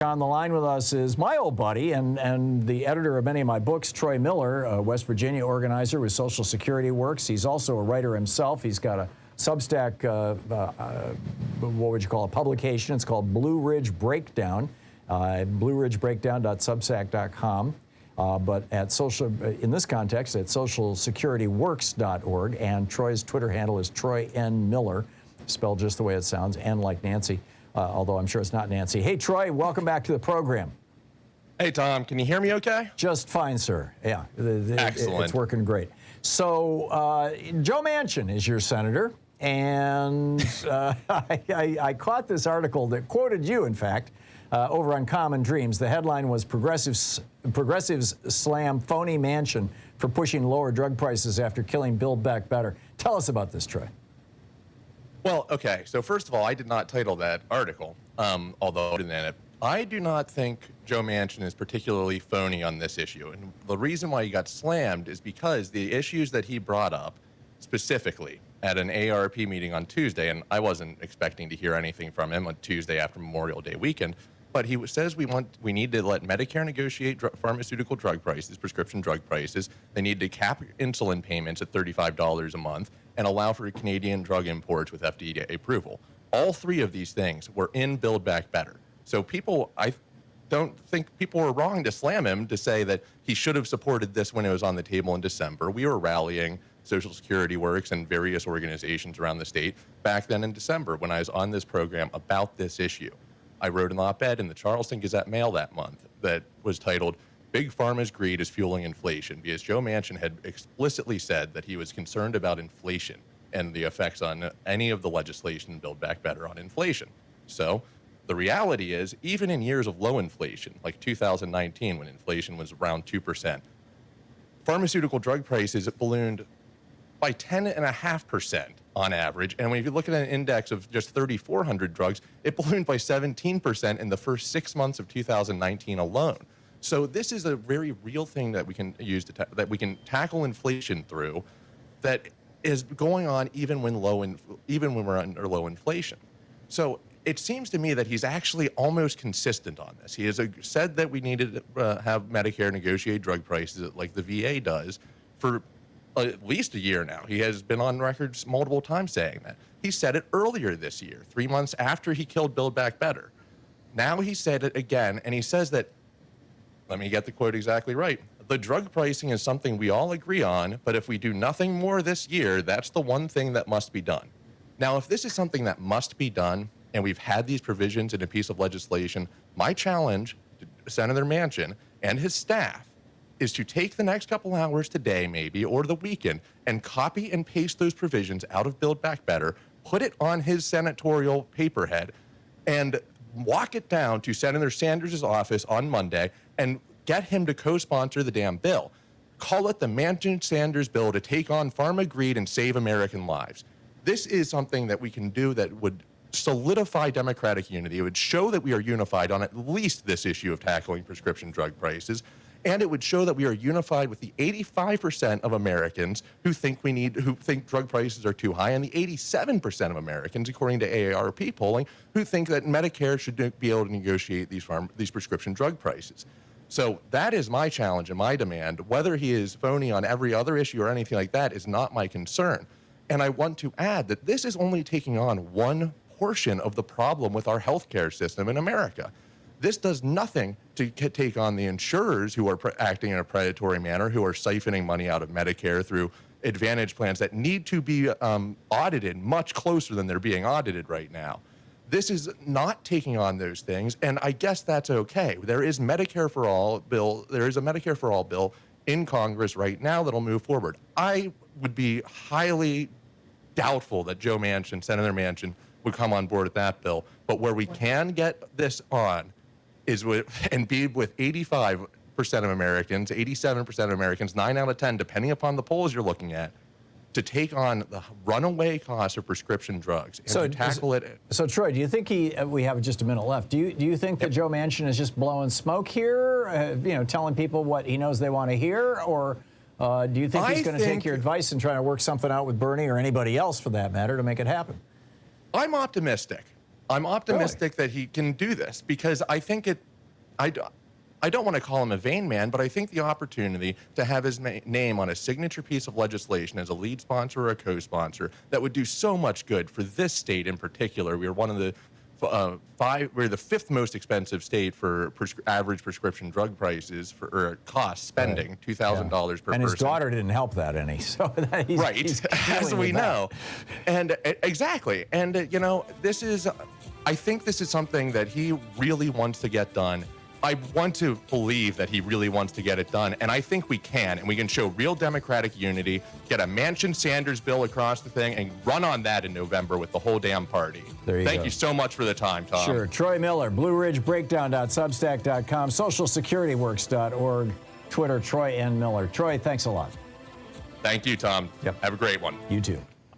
On the line with us is my old buddy and the editor of many of my books, Troy Miller, a West Virginia organizer with Social Security Works. He's also a writer himself. He's got a Substack, what would you call it, publication. It's called Blue Ridge Breakdown, blueridgebreakdown.substack.com. But at in this context, at socialsecurityworks.org. And Troy's Twitter handle is Troy N. Miller, spelled just the way it sounds, N like Nancy. Although I'm sure it's not Nancy. Hey, Troy, welcome back to the program. Hey, Tom, can you hear me okay? Just fine, sir. Yeah, excellent. It's working great. So, Joe Manchin is your senator, and I caught this article that quoted you, in fact, over on Common Dreams. The headline was Progressives Slam Phony Manchin for Pushing Lower Drug Prices After Killing Build Back Better. Tell us about this, Troy. Well, okay, so first of all, I did not title that article, although in it. I do not think Joe Manchin is particularly phony on this issue. And the reason why he got slammed is because the issues that he brought up specifically at an ARP meeting on Tuesday, and I wasn't expecting to hear anything from him on Tuesday after Memorial Day weekend, but he says we need to let Medicare negotiate pharmaceutical drug prices, prescription drug prices. They need to cap insulin payments at $35 a month and allow for Canadian drug imports with FDA approval. All three of these things were in Build Back Better. So I don't think people were wrong to slam him to say that he should have supported this when it was on the table in December. We were rallying Social Security Works and various organizations around the state back then in December when I was on this program about this issue. I wrote an op-ed in the Charleston Gazette-Mail that month that was titled, Big Pharma's Greed is Fueling Inflation, because Joe Manchin had explicitly said that he was concerned about inflation and the effects on any of the legislation Build Back Better on inflation. So the reality is, even in years of low inflation, like 2019 when inflation was around 2%, pharmaceutical drug prices ballooned by 10.5% on average. And when you look at an index of just 3,400 drugs, it ballooned by 17% in the first 6 months of 2019 alone. So this is a very real thing that we can use that we can tackle inflation through, that is going on even when we're under low inflation. So it seems to me that he's actually almost consistent on this. He has said that we needed to have Medicare negotiate drug prices like the VA does for at least a year now. He has been on record multiple times saying that. He said it earlier this year, 3 months after he killed Build Back Better. Now he said it again, and he says that, let me get the quote exactly right, the drug pricing is something we all agree on, but if we do nothing more this year, that's the one thing that must be done. Now, if this is something that must be done, and we've had these provisions in a piece of legislation, my challenge to Senator Manchin and his staff is to take the next couple hours today, maybe, or the weekend, and copy and paste those provisions out of Build Back Better, put it on his senatorial paperhead, and walk it down to Senator Sanders' office on Monday and get him to co-sponsor the damn bill. Call it the Manchin-Sanders bill to take on pharma greed and save American lives. This is something that we can do that would solidify Democratic unity. It would show that we are unified on at least this issue of tackling prescription drug prices. And it would show that we are unified with the 85% of Americans who think drug prices are too high, and the 87% of Americans, according to AARP polling, who think that Medicare should be able to negotiate these prescription drug prices. So that is my challenge and my demand. Whether he is phony on every other issue or anything like that is not my concern. And I want to add that this is only taking on one portion of the problem with our healthcare system in America. This does nothing to take on the insurers who are acting in a predatory manner, who are siphoning money out of Medicare through advantage plans that need to be audited much closer than they're being audited right now. This is not taking on those things, and I guess that's okay. There is Medicare for All bill. There is a Medicare for All bill in Congress right now that'll move forward. I would be highly doubtful that Joe Manchin, Senator Manchin, would come on board with that bill. But where we can get this on is be with 85% of Americans, 87% of Americans, 9 out of 10, depending upon the polls you're looking at, to take on the runaway cost of prescription drugs and to tackle it. So, Troy, do you think we have just a minute left. Do you think that Joe Manchin is just blowing smoke here, telling people what he knows they want to hear, or do you think he's going to take your advice and try to work something out with Bernie or anybody else, for that matter, to make it happen? I'm optimistic. I'm optimistic that he can do this because I think I don't want to call him a vain man, but I think the opportunity to have his name on a signature piece of legislation as a lead sponsor or a co-sponsor that would do so much good for this state in particular. We are one of the we're the 5th most expensive state for average prescription drug prices or cost spending, $2,000 per person. And his daughter didn't help that any. So he's, right, he's as we know. And exactly. And, you know, I think this is something that he really wants to get done. I want to believe that he really wants to get it done, and I think we can, and we can show real Democratic unity, get a Manchin-Sanders bill across the thing, and run on that in November with the whole damn party. Thank you so much for the time, Tom. Sure. Troy Miller, BlueRidgeBreakdown.substack.com, SocialSecurityWorks.org, Twitter, Troy N. Miller. Troy, thanks a lot. Thank you, Tom. Yep. Have a great one. You too.